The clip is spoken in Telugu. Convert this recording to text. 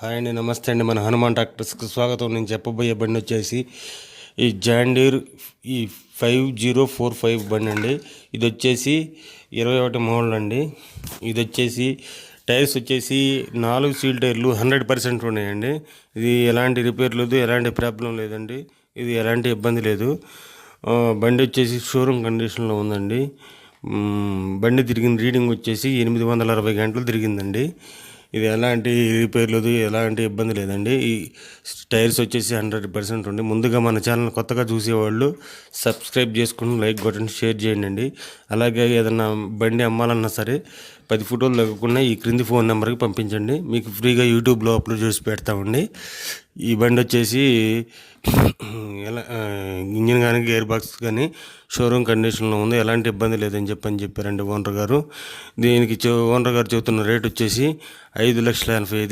హాయ్ అండి, నమస్తే అండి. మన హనుమాన్ ట్రాక్టర్స్కి స్వాగతం. నేను చెప్పబోయే బండి వచ్చేసి ఈ జాండీర్ ఈ 5045 బండి అండి. ఇది వచ్చేసి 21 మోడల్ అండి. ఇది వచ్చేసి టైర్స్ వచ్చేసి 4 సీల్ టైర్లు 100% ఉన్నాయండి. ఇది ఎలాంటి రిపేర్ లేదు, ఎలాంటి ప్రాబ్లం లేదండి. ఇది ఎలాంటి ఇబ్బంది లేదు. బండి వచ్చేసి షోరూమ్ కండిషన్లో ఉందండి. బండి తిరిగిన రీడింగ్ వచ్చేసి 860 గంటలు తిరిగిందండి. ఇది ఎలాంటి రిపేర్ లేదు, ఎలాంటి ఇబ్బంది లేదండి. ఈ టైర్స్ వచ్చేసి 100% ఉండి. ముందుగా మన ఛానల్ కొత్తగా చూసేవాళ్ళు సబ్స్క్రైబ్ చేసుకుని లైక్ కొట్టండి, షేర్ చేయండి అండి. అలాగే ఏదన్నా బండి అమ్మాలన్నా సరే 10 ఫోటోలు తగ్గకుండా ఈ క్రింది ఫోన్ నెంబర్కి పంపించండి. మీకు ఫ్రీగా యూట్యూబ్లో అప్లోడ్ చేసి పెడతామండి. ఈ బండి వచ్చేసి ఎలా ఇంజిన్ కానీ గేర్ బాక్స్ కానీ షోరూమ్ కండిషన్లో ఉంది, ఎలాంటి ఇబ్బంది లేదని చెప్పారండి ఓనర్ గారు. దీనికి ఓనర్ గారు చెబుతున్న రేట్ వచ్చేసి 5,85,000